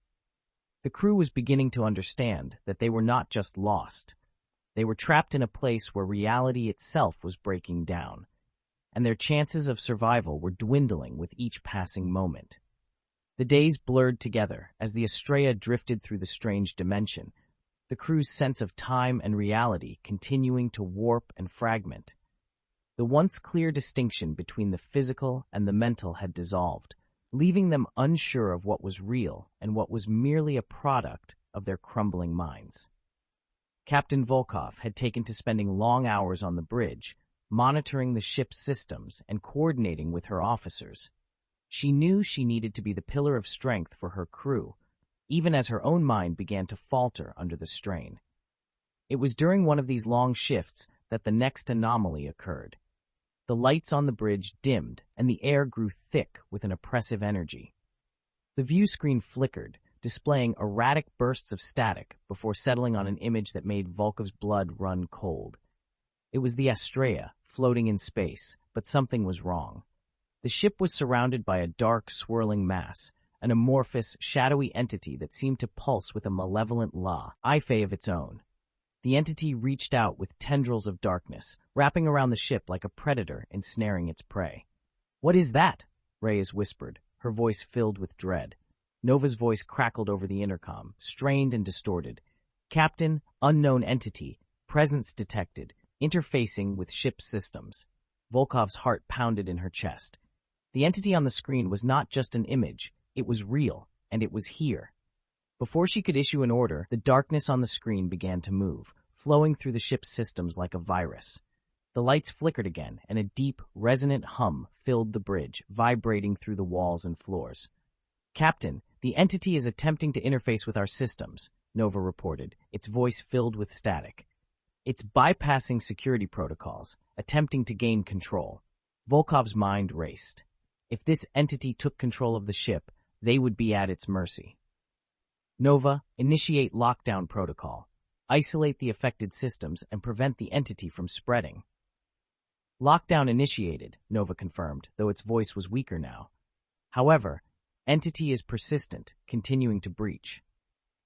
The crew was beginning to understand that they were not just lost. They were trapped in a place where reality itself was breaking down, and their chances of survival were dwindling with each passing moment. The days blurred together as the Astraea drifted through the strange dimension, the crew's sense of time and reality continuing to warp and fragment. The once clear distinction between the physical and the mental had dissolved, leaving them unsure of what was real and what was merely a product of their crumbling minds. Captain Volkov had taken to spending long hours on the bridge, monitoring the ship's systems and coordinating with her officers. She knew she needed to be the pillar of strength for her crew, even as her own mind began to falter under the strain. It was during one of these long shifts that the next anomaly occurred. The lights on the bridge dimmed, and the air grew thick with an oppressive energy. The view screen flickered, displaying erratic bursts of static before settling on an image that made Volkov's blood run cold. It was the Astraea, floating in space, but something was wrong. The ship was surrounded by a dark, swirling mass, an amorphous, shadowy entity that seemed to pulse with a malevolent Sci-Fi of its own. The entity reached out with tendrils of darkness, wrapping around the ship like a predator ensnaring its prey. "What is that?" Reyes whispered, her voice filled with dread. Nova's voice crackled over the intercom, strained and distorted. "Captain, unknown entity, presence detected, interfacing with ship systems." Volkov's heart pounded in her chest. The entity on the screen was not just an image, it was real, and it was here. Before she could issue an order, the darkness on the screen began to move, flowing through the ship's systems like a virus. The lights flickered again, and a deep, resonant hum filled the bridge, vibrating through the walls and floors. "Captain, the entity is attempting to interface with our systems," Nova reported, its voice filled with static. "It's bypassing security protocols, attempting to gain control." Volkov's mind raced. If this entity took control of the ship, they would be at its mercy. "Nova, initiate lockdown protocol. Isolate the affected systems and prevent the entity from spreading." "Lockdown initiated," Nova confirmed, though its voice was weaker now. "However, entity is persistent, continuing to breach."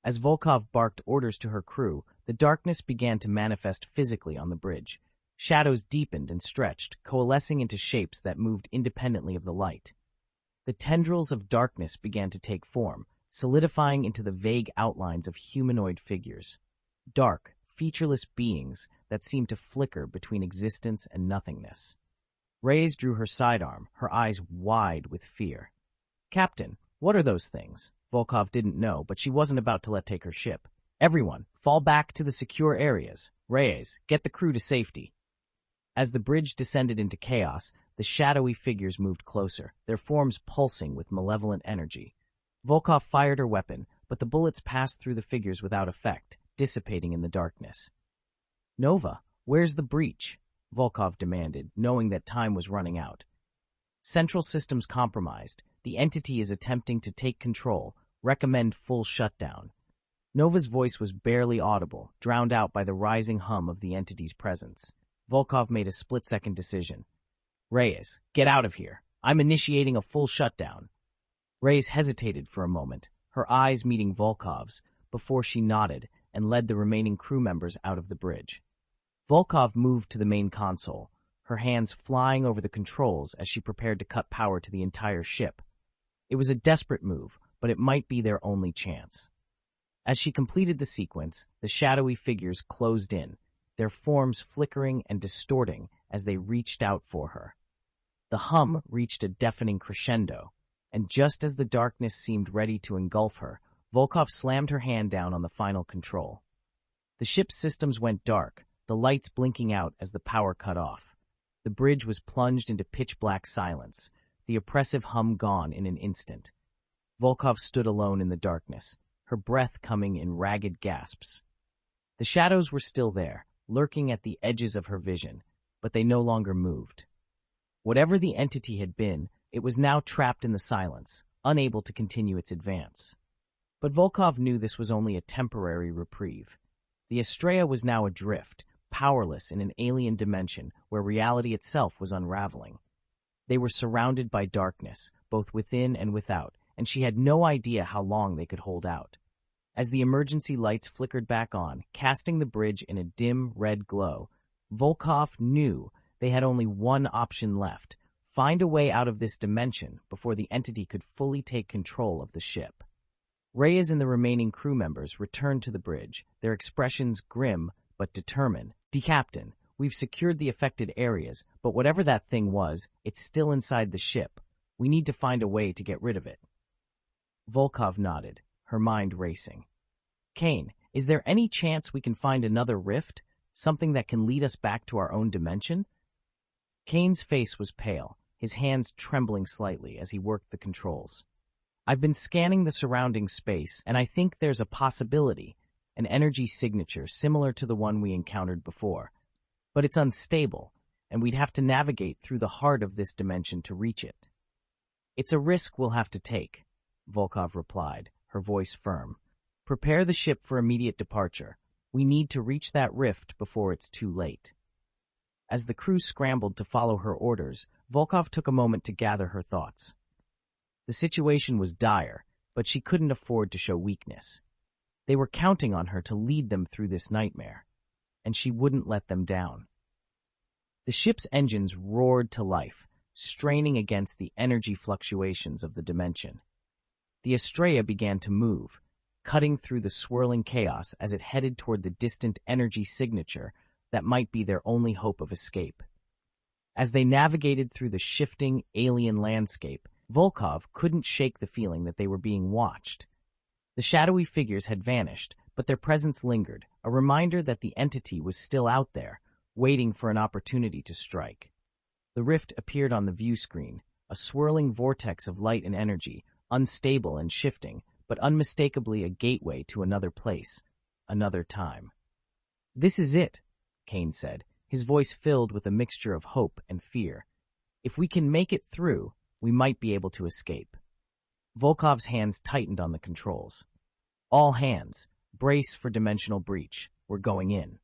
As Volkov barked orders to her crew, the darkness began to manifest physically on the bridge. Shadows deepened and stretched, coalescing into shapes that moved independently of the light. The tendrils of darkness began to take form, solidifying into the vague outlines of humanoid figures. Dark, featureless beings that seemed to flicker between existence and nothingness. Reyes drew her sidearm, her eyes wide with fear. "Captain, what are those things?" Volkov didn't know, but she wasn't about to let take her ship. "Everyone, fall back to the secure areas. Reyes, get the crew to safety." As the bridge descended into chaos, the shadowy figures moved closer, their forms pulsing with malevolent energy. Volkov fired her weapon, but the bullets passed through the figures without effect, dissipating in the darkness. "Nova, where's the breach?" Volkov demanded, knowing that time was running out. "Central systems compromised. The entity is attempting to take control. Recommend full shutdown." Nova's voice was barely audible, drowned out by the rising hum of the entity's presence. Volkov made a split-second decision. "Reyes, get out of here. I'm initiating a full shutdown." Reyes hesitated for a moment, her eyes meeting Volkov's, before she nodded and led the remaining crew members out of the bridge. Volkov moved to the main console, her hands flying over the controls as she prepared to cut power to the entire ship. It was a desperate move, but it might be their only chance. As she completed the sequence, the shadowy figures closed in, their forms flickering and distorting as they reached out for her. The hum reached a deafening crescendo, and just as the darkness seemed ready to engulf her, Volkov slammed her hand down on the final control. The ship's systems went dark, the lights blinking out as the power cut off. The bridge was plunged into pitch-black silence, the oppressive hum gone in an instant. Volkov stood alone in the darkness, her breath coming in ragged gasps. The shadows were still there, lurking at the edges of her vision, but they no longer moved. Whatever the entity had been, it was now trapped in the silence, unable to continue its advance. But Volkov knew this was only a temporary reprieve. The Astraea was now adrift, powerless in an alien dimension where reality itself was unraveling. They were surrounded by darkness, both within and without, and she had no idea how long they could hold out. As the emergency lights flickered back on, casting the bridge in a dim red glow, Volkov knew they had only one option left: find a way out of this dimension before the entity could fully take control of the ship. Reyes and the remaining crew members returned to the bridge, their expressions grim but determined. "Captain, we've secured the affected areas, but whatever that thing was, it's still inside the ship. We need to find a way to get rid of it." Volkov nodded, her mind racing. "Kane, is there any chance we can find another rift? Something that can lead us back to our own dimension?" Kane's face was pale, his hands trembling slightly as he worked the controls. "I've been scanning the surrounding space, and I think there's a possibility, an energy signature similar to the one we encountered before. But it's unstable, and we'd have to navigate through the heart of this dimension to reach it." "It's a risk we'll have to take," Volkov replied, her voice firm. "Prepare the ship for immediate departure. We need to reach that rift before it's too late." As the crew scrambled to follow her orders, Volkov took a moment to gather her thoughts. The situation was dire, but she couldn't afford to show weakness. They were counting on her to lead them through this nightmare, and she wouldn't let them down. The ship's engines roared to life, straining against the energy fluctuations of the dimension. The Astraea began to move, cutting through the swirling chaos as it headed toward the distant energy signature that might be their only hope of escape. As they navigated through the shifting, alien landscape, Volkov couldn't shake the feeling that they were being watched. The shadowy figures had vanished, but their presence lingered, a reminder that the entity was still out there, waiting for an opportunity to strike. The rift appeared on the view screen, a swirling vortex of light and energy, unstable and shifting, but unmistakably a gateway to another place, another time. "This is it," Kane said, his voice filled with a mixture of hope and fear. "If we can make it through, we might be able to escape." Volkov's hands tightened on the controls. "All hands, brace for dimensional breach. We're going in."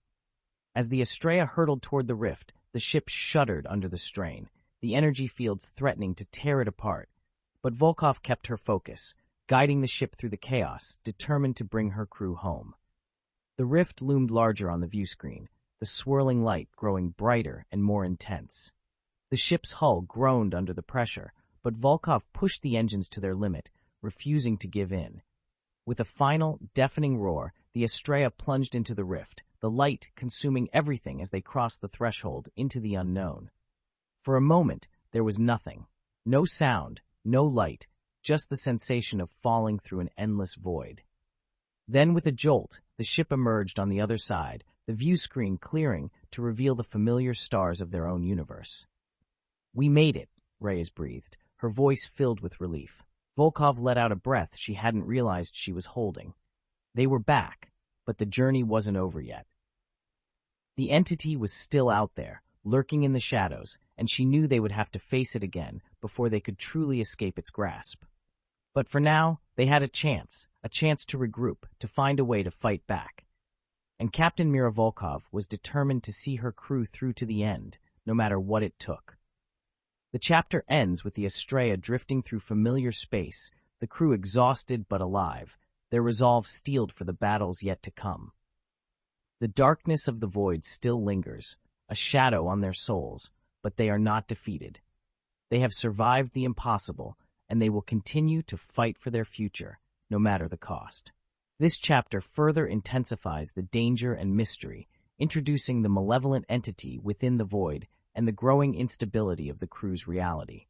As the Astraea hurtled toward the rift, the ship shuddered under the strain, the energy fields threatening to tear it apart. But Volkov kept her focus, guiding the ship through the chaos, determined to bring her crew home. The rift loomed larger on the view screen, the swirling light growing brighter and more intense. The ship's hull groaned under the pressure, but Volkov pushed the engines to their limit, refusing to give in. With a final, deafening roar, the Astraea plunged into the rift, the light consuming everything as they crossed the threshold into the unknown. For a moment, there was nothing. No sound, no light, just the sensation of falling through an endless void. Then, with a jolt, the ship emerged on the other side, the view screen clearing to reveal the familiar stars of their own universe. "We made it," Reyes breathed, her voice filled with relief. Volkov let out a breath she hadn't realized she was holding. They were back, but the journey wasn't over yet. The entity was still out there, lurking in the shadows, and she knew they would have to face it again before they could truly escape its grasp. But for now, they had a chance to regroup, to find a way to fight back. And Captain Mira Volkov was determined to see her crew through to the end, no matter what it took. The chapter ends with the Astraea drifting through familiar space, the crew exhausted but alive, their resolve steeled for the battles yet to come. The darkness of the void still lingers, a shadow on their souls, but they are not defeated. They have survived the impossible, and they will continue to fight for their future, no matter the cost. This chapter further intensifies the danger and mystery, introducing the malevolent entity within the void and the growing instability of the crew's reality.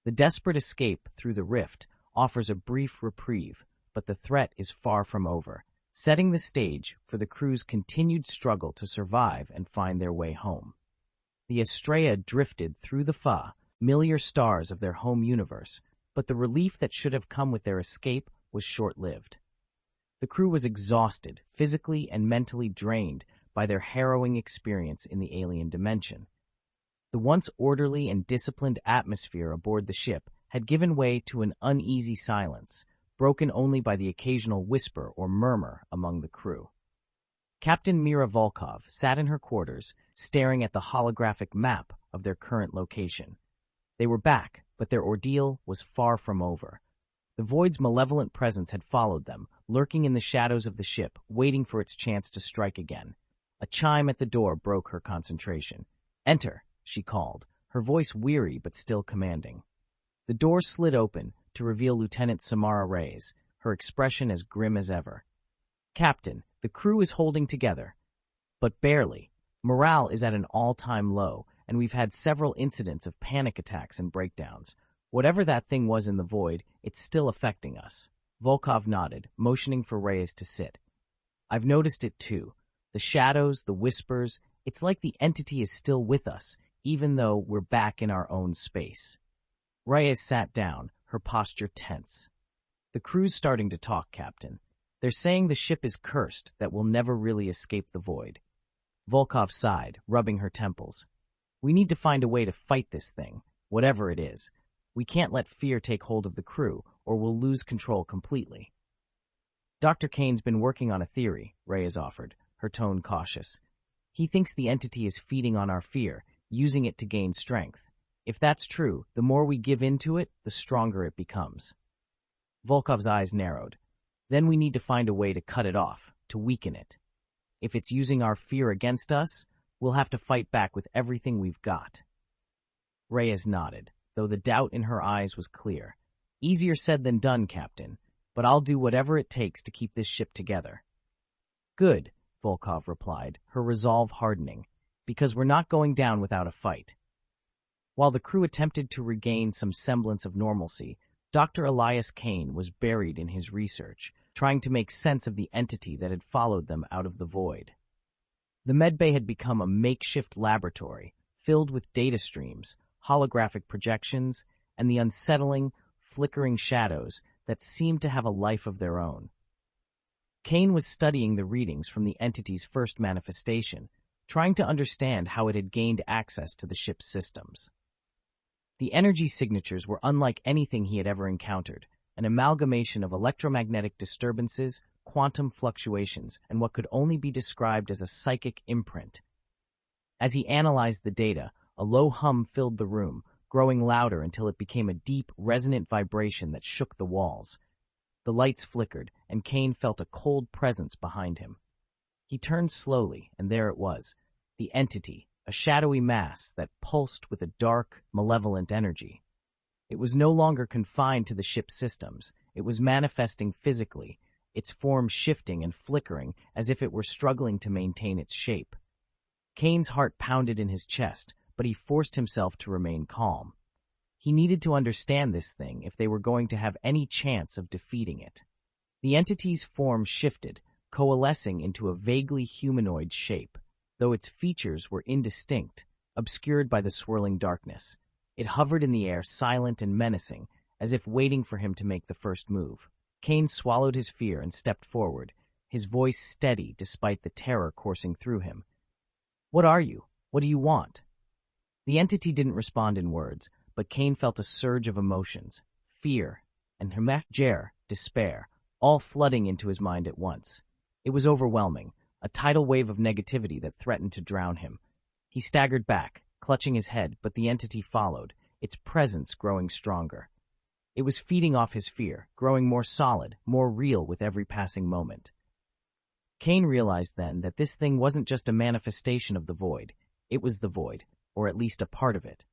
The desperate escape through the rift offers a brief reprieve, but the threat is far from over, setting the stage for the crew's continued struggle to survive and find their way home. The Astraea drifted through the familiar stars of their home universe, but the relief that should have come with their escape was short-lived. The crew was exhausted, physically and mentally drained by their harrowing experience in the alien dimension. The once orderly and disciplined atmosphere aboard the ship had given way to an uneasy silence, broken only by the occasional whisper or murmur among the crew. Captain Mira Volkov sat in her quarters, staring at the holographic map of their current location. They were back, but their ordeal was far from over. The void's malevolent presence had followed them, lurking in the shadows of the ship, waiting for its chance to strike again. A chime at the door broke her concentration. "Enter," she called, her voice weary but still commanding. The door slid open to reveal Lieutenant Samara Reyes, her expression as grim as ever. "Captain, the crew is holding together, but barely. Morale is at an all-time low, and we've had several incidents of panic attacks and breakdowns. Whatever that thing was in the void, it's still affecting us." Volkov nodded, motioning for Reyes to sit. "I've noticed it too. The shadows, the whispers, it's like the entity is still with us, even though we're back in our own space." Reyes sat down, her posture tense. "The crew's starting to talk, Captain. They're saying the ship is cursed, that we'll never really escape the void." Volkov sighed, rubbing her temples. "We need to find a way to fight this thing, whatever it is. We can't let fear take hold of the crew, or we'll lose control completely." "Dr. Kane's been working on a theory," Reyes offered, her tone cautious. "He thinks the entity is feeding on our fear, using it to gain strength. If that's true, the more we give into it, the stronger it becomes." Volkov's eyes narrowed. "Then we need to find a way to cut it off, to weaken it. If it's using our fear against us, we'll have to fight back with everything we've got." Reyes nodded, though the doubt in her eyes was clear. Easier said than done, Captain, but I'll do whatever it takes to keep this ship together. Good, Volkov replied, her resolve hardening, because we're not going down without a fight. While the crew attempted to regain some semblance of normalcy, Dr. Elias Kane was buried in his research, trying to make sense of the entity that had followed them out of the void. The medbay had become a makeshift laboratory, filled with data streams, holographic projections, and the unsettling, flickering shadows that seemed to have a life of their own. Kane was studying the readings from the entity's first manifestation, trying to understand how it had gained access to the ship's systems. The energy signatures were unlike anything he had ever encountered, an amalgamation of electromagnetic disturbances, quantum fluctuations, and what could only be described as a psychic imprint. As he analyzed the data, a low hum filled the room, growing louder until it became a deep, resonant vibration that shook the walls. The lights flickered, and Kane felt a cold presence behind him. He turned slowly, and there it was, the entity, a shadowy mass that pulsed with a dark, malevolent energy. It was no longer confined to the ship's systems. It was manifesting physically, its form shifting and flickering as if it were struggling to maintain its shape. Kane's heart pounded in his chest, but he forced himself to remain calm. He needed to understand this thing if they were going to have any chance of defeating it. The entity's form shifted, coalescing into a vaguely humanoid shape, though its features were indistinct, obscured by the swirling darkness. It hovered in the air, silent and menacing, as if waiting for him to make the first move. Kane swallowed his fear and stepped forward, his voice steady despite the terror coursing through him. "What are you? What do you want?" The entity didn't respond in words, but Kane felt a surge of emotions, fear, and despair, all flooding into his mind at once. It was overwhelming, a tidal wave of negativity that threatened to drown him. He staggered back, clutching his head, but the entity followed, its presence growing stronger. It was feeding off his fear, growing more solid, more real with every passing moment. Kane realized then that this thing wasn't just a manifestation of the void. It was the void, or at least a part of it.